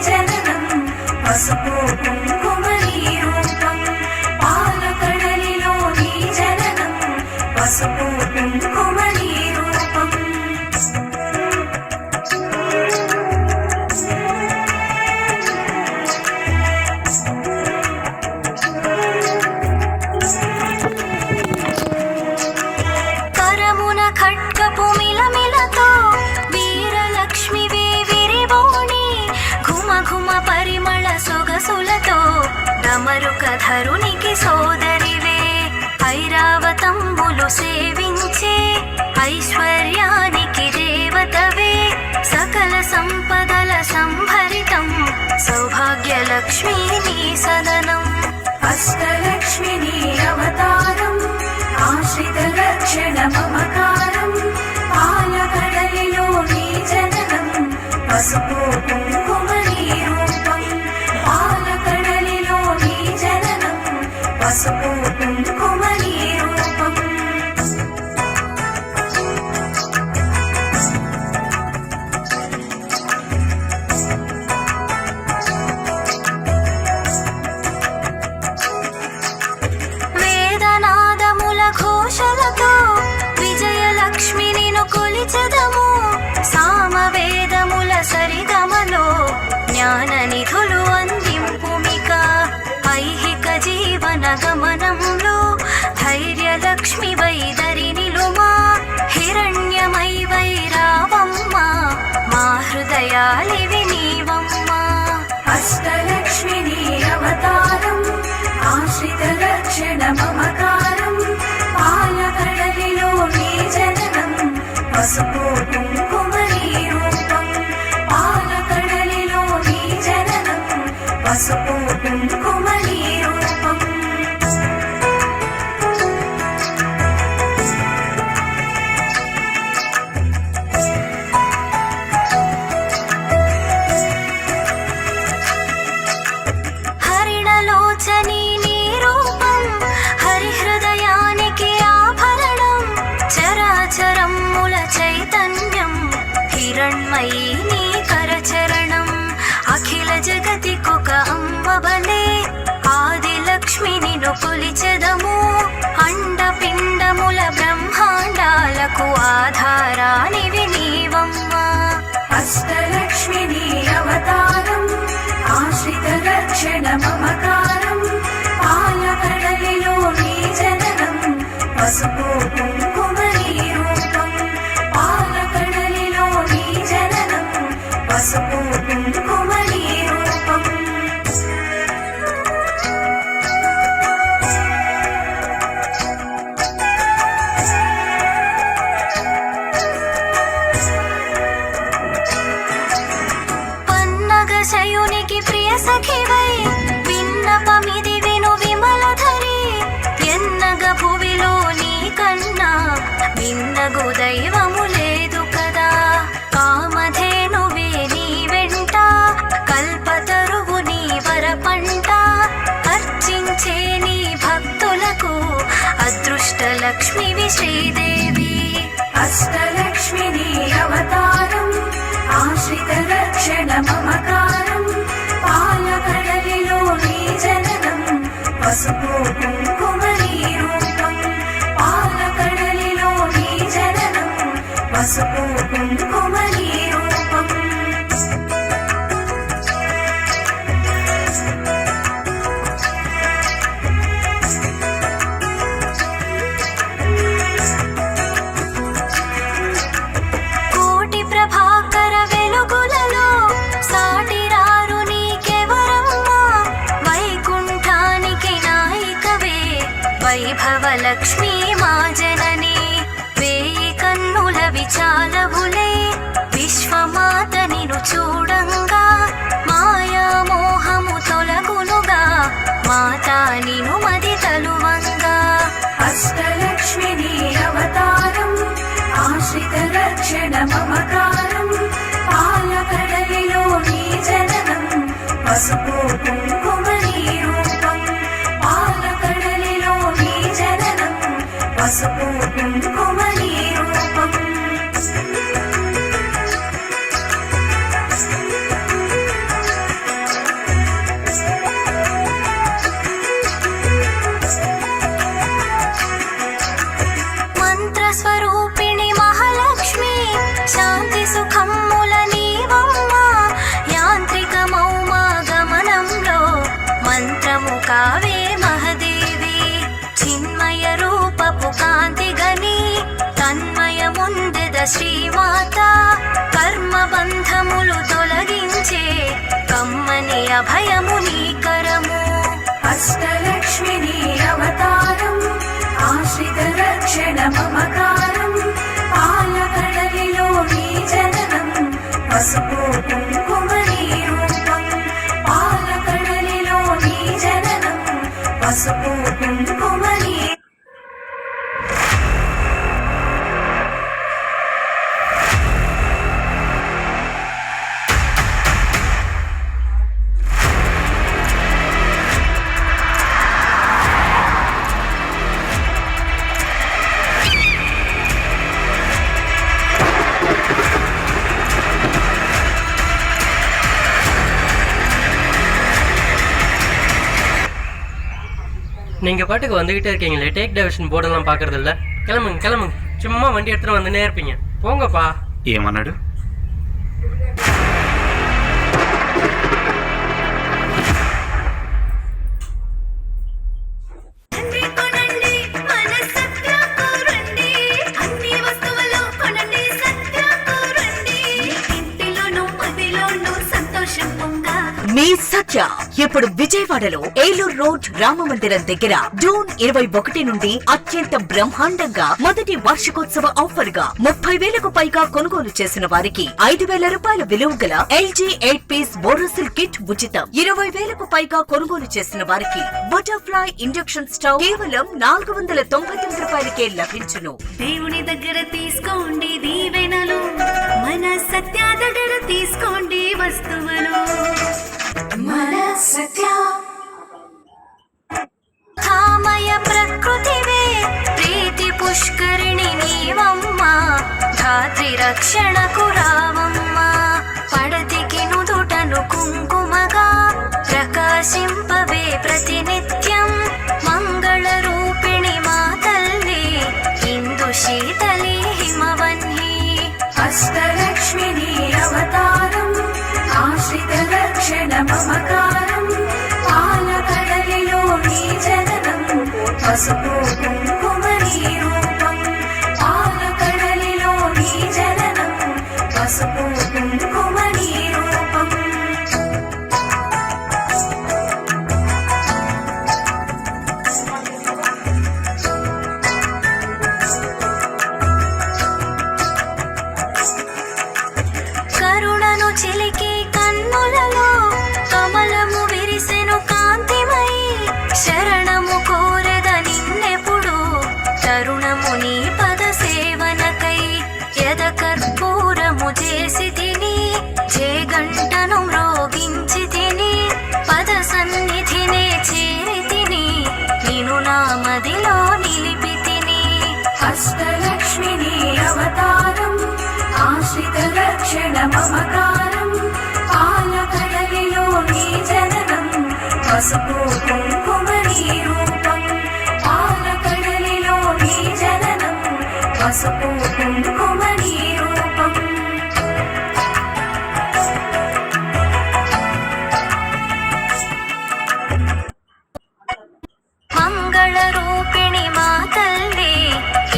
జననం పసుపు కుంకుమ నీ రూపం పాలకడలిలో నీ జననం పసుపు కుంకుమ నీ రూపం కరమున ఖడ్గపు మిలమిలతో వీరలక్ష్మివే విరిబోణి ఘుమ ఘుమ పరిమళ సొగసులతో డమరుకధరునికి సోదరివే ఐరావతంబులు సేవించే ఐశ్వర్యానికి దేవతవే సకల సంపదల సంభరితం సౌభాగ్యలక్ష్మీ నీ సదనం అష్టలక్ష్మి నీ అవతారం ఆశ్రిత రక్షణ మమకారం పాలకడలిలో నీ జననం పసుపు కుంకుమ నీ రూపం పాలకడలిలో నీ జననం పసుపు కుంకుమ నీ రూపం వేదనాదముల ఘోషలతో విజయలక్ష్మి నిను కొలిచెదము సామవేదముల సరిగమలో జ్ఞాన నిధులు అందింపుమిక ఐహిక జీవన గమనంలో ధైర్యలక్ష్మి వైదరి నిలుమా హిరణ్యమై వైరావమ్మ మా హృదయాలివి నీవమ్మ అష్టలక్ష్మి నీ అవతారం ఆశ్రిత రక్షణ మమకారం పాలకడలిలో నీ జననం పసుపు కుంకుమ నీ రూపం పాలకడలిలో నీ జననం పసుపు కుంకుమ నీ రూపం హరిణలోచని నీ రూపం హరిహృదయానికి ఆభరణం చరాచరముల చైతన్యం హిరణ్మయీ నీ కరచరణం అఖిల జగతికొక అమ్మవలే ఆదిలక్ష్మి నిను కొలిచెదము అండపిండముల బ్రహ్మాండాలకు ఆధారానివి నీవమ్మ అష్టలక్ష్మి నీ అవతారం ఆశ్రిత రక్షణ మమకారం పాలకడలిలో నీ జననం పసుపు కుంకుమ నీ రూపం పాలకడలిలో నీ జననం పసుపు కుంకుమ నీ రూపం పన్నగశయునికి ప్రియ సఖివై విన్నపమిది విను విమలధరి ఎన్నగ భువిలో నీ కన్నా విన్నగు దైవము లేదు కదా కామధేనువే నీ వెంట కల్పతరువు నీ వరపంట అర్చించే నీ భక్తులకు అదృష్టలక్ష్మివి శ్రీదేవి అష్టలక్ష్మి నీ అవతారం ఆశ్రిత రక్షణ మమకారం పాలకడలిలో నీ జననం పసుపు కుంకుమ నీ రూపం పాలకడలిలో నీ జననం పసుపు కుంకుమ నీ రూపం కోటి ప్రభాకర వెలుగులలో సాటిరారు నీకెవరమ్మా వైకుంఠానికి నాయికవే వైభవలక్ష్మీ మా జనని వేయి కన్నుల విచాలవులే విశ్వమాత నిను చూడంగా మాయా మోహము తొలగునుగా మాతా నిను మది తలువంగా అష్టలక్ష్మి నీ అవతారం ఆశ్రిత రక్షణ మమకారం పాలకడలిలో నీ జననం పసుపు కుంకుమ నీ రూపం పాలకడలిలో నీ జననం అభయము నీకరము అష్టలక్ష్మి నీ అవతారం ఆశ్రిత రక్షణ మమకారం పాలకడలిలో నీ జననం పసుపు కుంకుమ నీ రూపం పాలకడలిలో నీ జననం పసుపు కుంకుమ నీ நீங்க பாட்டுக்கு வந்துகிட்டே இருக்கீங்களே, டேக் டைவர்ஷன் போர்டெல்லாம் பாக்குறது இல்ல. கிளம்புங்க கிளம்புங்க, சும்மா வண்டி எடுத்துட்டு வந்துனே இருப்பீங்க. போங்கப்பா. ఏమన్నాడు? మీ సత్య ఇప్పుడు విజయవాడలో ఏలూరు రోడ్ రామ మందిరం దగ్గర జూన్ 21 నుండి అత్యంత బ్రహ్మాండంగా మొదటి వార్షికోత్సవ ఆఫర్ గా 30,000కు పైగా కొనుగోలు చేసిన వారికి 5,000 రూపాయల విలువ గల LG 8 పీస్ బోరోసిల్ కిట్ ఉచితం. 20,000కు పైగా కొనుగోలు చేసిన వారికి బటర్ఫ్లై ఇండక్షన్ స్టవ్ కేవలం 499 రూపాయలకే లభించును. దేవుని దగ్గర తీసుకోండి దీవెనలు, మన సత్య దగ్గర తీసుకోండి వస్తువులు. మన సత్య కామయ ప్రకృతివే ప్రీతి పుష్కరిణి నీవమ్మ, ధాత్రి రక్షణకు రావమ్మ. పడతికి నుదుటను కుంకుమగా ప్రకాశింపవే ప్రతినిత్యం. మంగళ రూపిణి మా తల్లి ఇందు శీతలి హిమవన్హి. అష్టలక్ష్మి నీ అవతారం ఆశ్రిత రక్షణ మమకారం పాలకడలిలో నీ జననం పసుపు కుంకుమ నీ రూపం పాలకడలిలో నీ జననం పసుపు కుంకుమ నీ రూపం. కరుణను చిలికి కన్నులలో కమలము విరిసెను కాంతిమై. శరణము కోరెద నిన్నెప్పుడు తరుణము నీ పద సేవనకై. యద కర్పూరము చేసి తిని జేగంటను మ్రోగించి తిని పద సన్నిధినే చేరి తిని నిను నా మదిలో నిలిపి తిని. అష్టలక్ష్మి నీ అవతారం ఆశ్రిత రక్షణ మమకారం పాలకడలిలో నీ జననం పసుపు కుంకుమ నీ రూపం పాలకడలిలో నీ జననం పసుపు కుంకుమ